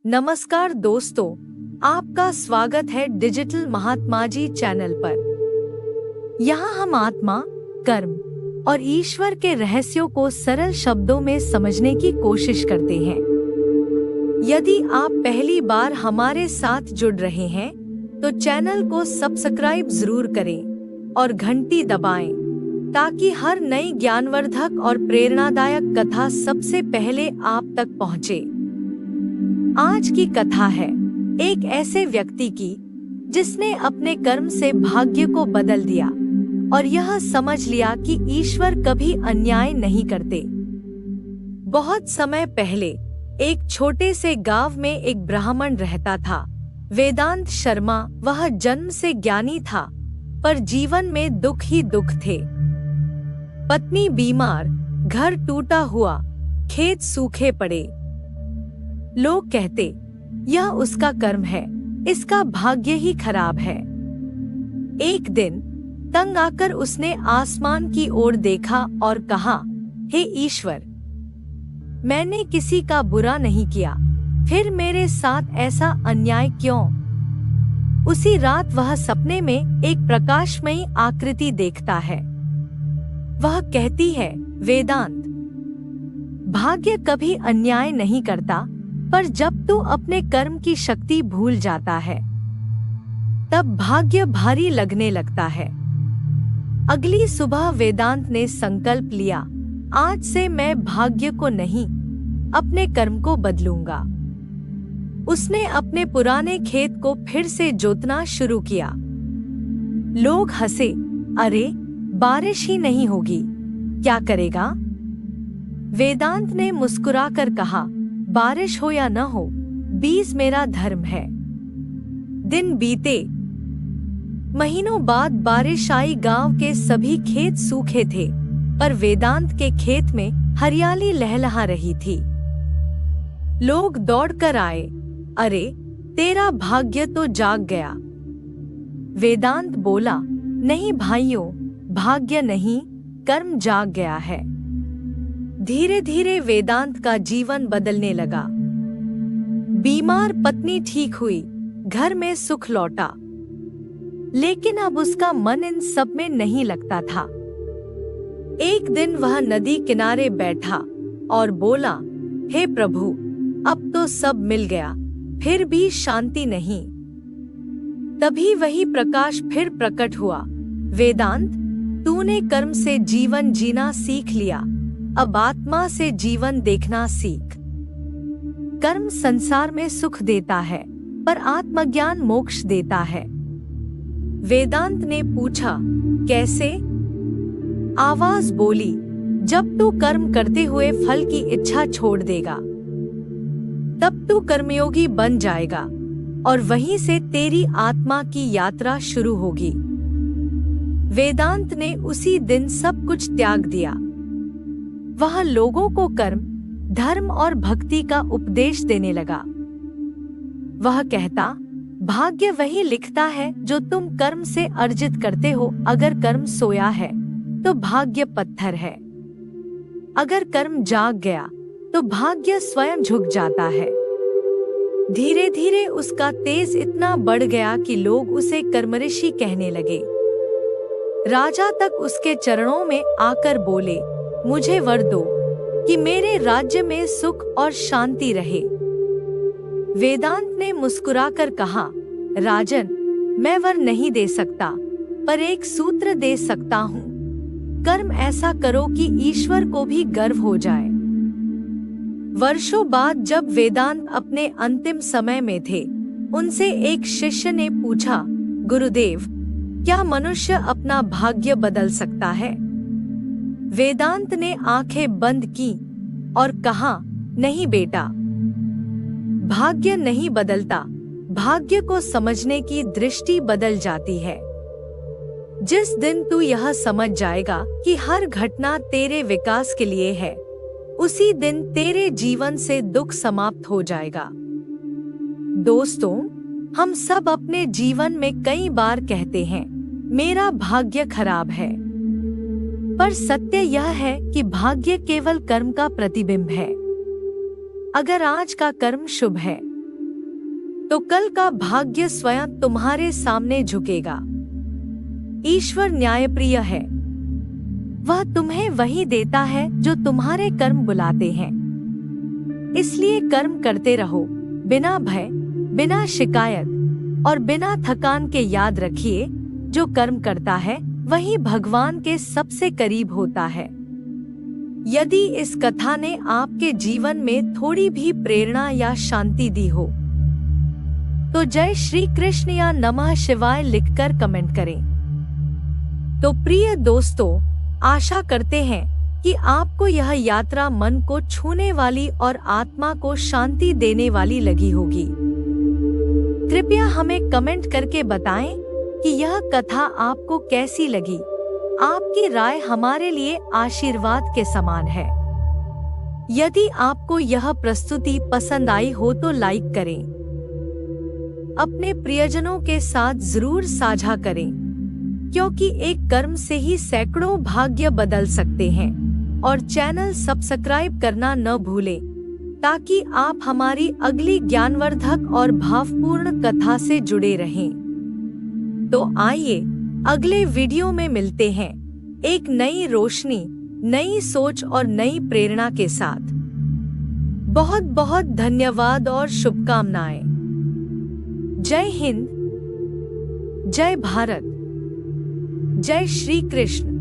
नमस्कार दोस्तों, आपका स्वागत है डिजिटल महात्मा जी चैनल पर। यहाँ हम आत्मा, कर्म और ईश्वर के रहस्यों को सरल शब्दों में समझने की कोशिश करते हैं। यदि आप पहली बार हमारे साथ जुड़ रहे हैं, तो चैनल को सब्सक्राइब जरूर करें और घंटी दबाएं, ताकि हर नई ज्ञानवर्धक और प्रेरणादायक कथा सबसे पहले आप तक पहुंचे। आज की कथा है एक ऐसे व्यक्ति की जिसने अपने कर्म से भाग्य को बदल दिया और यह समझ लिया कि ईश्वर कभी अन्याय नहीं करते। बहुत समय पहले एक छोटे से गांव में एक ब्राह्मण रहता था। वेदांत शर्मा। वह जन्म से ज्ञानी था, पर जीवन में दुख ही दुख थे। पत्नी बीमार, घर टूटा हुआ, खेत सूखे पड़े। लोग कहते, यह उसका कर्म है, इसका भाग्य ही खराब है। एक दिन तंग आकर उसने आसमान की ओर देखा और कहा, हे ईश्वर, मैंने किसी का बुरा नहीं किया, फिर मेरे साथ ऐसा अन्याय क्यों? उसी रात वह सपने में एक प्रकाशमयी आकृति देखता है। वह कहती है, वेदांत, भाग्य कभी अन्याय नहीं करता, पर जब तू अपने कर्म की शक्ति भूल जाता है, तब भाग्य भारी लगने लगता है। अगली सुबह वेदांत ने संकल्प लिया, आज से मैं भाग्य को नहीं, अपने कर्म को बदलूंगा। उसने अपने पुराने खेत को फिर से जोतना शुरू किया। लोग हंसे, अरे बारिश ही नहीं होगी, क्या करेगा? वेदांत ने मुस्कुराकर कहा, बारिश हो या न हो, बीज मेरा धर्म है। दिन बीते। महीनों बाद बारिश आई। गांव के सभी खेत सूखे थे, पर वेदांत के खेत में हरियाली लहलहा रही थी। लोग दौड़कर आए, अरे तेरा भाग्य तो जाग गया। वेदांत बोला, नहीं भाइयों, भाग्य नहीं, कर्म जाग गया है। धीरे धीरे वेदांत का जीवन बदलने लगा। बीमार पत्नी ठीक हुई, घर में सुख लौटा। लेकिन अब उसका मन इन सब में नहीं लगता था। एक दिन वह नदी किनारे बैठा और बोला, हे प्रभु, अब तो सब मिल गया, फिर भी शांति नहीं। तभी वही प्रकाश फिर प्रकट हुआ, वेदांत, तूने कर्म से जीवन जीना सीख लिया, अब आत्मा से जीवन देखना सीख। कर्म संसार में सुख देता है, पर आत्मज्ञान मोक्ष देता है। वेदांत ने पूछा, कैसे? आवाज बोली, जब तू कर्म करते हुए फल की इच्छा छोड़ देगा, तब तू कर्मयोगी बन जाएगा और वहीं से तेरी आत्मा की यात्रा शुरू होगी। वेदांत ने उसी दिन सब कुछ त्याग दिया। वह लोगों को कर्म, धर्म और भक्ति का उपदेश देने लगा। वह कहता, भाग्य वही लिखता है जो तुम कर्म से अर्जित करते हो। अगर कर्म सोया है तो भाग्य पत्थर है, अगर कर्म जाग गया तो भाग्य स्वयं झुक जाता है। धीरे धीरे उसका तेज इतना बढ़ गया कि लोग उसे कर्मऋषि कहने लगे। राजा तक उसके चरणों में आकर बोले, मुझे वर दो कि मेरे राज्य में सुख और शांति रहे। वेदांत ने मुस्कुराकर कहा, राजन, मैं वर नहीं दे सकता, पर एक सूत्र दे सकता हूँ। कर्म ऐसा करो कि ईश्वर को भी गर्व हो जाए। वर्षों बाद जब वेदांत अपने अंतिम समय में थे, उनसे एक शिष्य ने पूछा, गुरुदेव, क्या मनुष्य अपना भाग्य बदल सकता है? वेदांत ने आंखें बंद की और कहा, नहीं बेटा, भाग्य नहीं बदलता, भाग्य को समझने की दृष्टि बदल जाती है। जिस दिन तू यह समझ जाएगा कि हर घटना तेरे विकास के लिए है, उसी दिन तेरे जीवन से दुख समाप्त हो जाएगा। दोस्तों, हम सब अपने जीवन में कई बार कहते हैं, मेरा भाग्य खराब है, पर सत्य यह है कि भाग्य केवल कर्म का प्रतिबिंब है। अगर आज का कर्म शुभ है, तो कल का भाग्य स्वयं तुम्हारे सामने झुकेगा। ईश्वर न्यायप्रिय है। वह तुम्हें वही देता है जो तुम्हारे कर्म बुलाते हैं। इसलिए कर्म करते रहो, बिना भय, बिना शिकायत और बिना थकान के। याद रखिए, जो कर्म करता है वही भगवान के सबसे करीब होता है। यदि इस कथा ने आपके जीवन में थोड़ी भी प्रेरणा या शांति दी हो तो जय श्री कृष्ण या नमः शिवाय लिखकर कमेंट करें। तो प्रिय दोस्तों, आशा करते हैं कि आपको यह यात्रा मन को छूने वाली और आत्मा को शांति देने वाली लगी होगी। कृपया हमें कमेंट करके बताएं कि यह कथा आपको कैसी लगी। आपकी राय हमारे लिए आशीर्वाद के समान है। यदि आपको यह प्रस्तुति पसंद आई हो तो लाइक करें, अपने प्रियजनों के साथ जरूर साझा करें, क्योंकि एक कर्म से ही सैकड़ों भाग्य बदल सकते हैं। और चैनल सब्सक्राइब करना न भूलें, ताकि आप हमारी अगली ज्ञानवर्धक और भावपूर्ण कथा से जुड़े रहें। तो आइए अगले वीडियो में मिलते हैं, एक नई रोशनी, नई सोच और नई प्रेरणा के साथ। बहुत बहुत धन्यवाद और शुभकामनाएं। जय हिंद, जय भारत, जय श्री कृष्ण।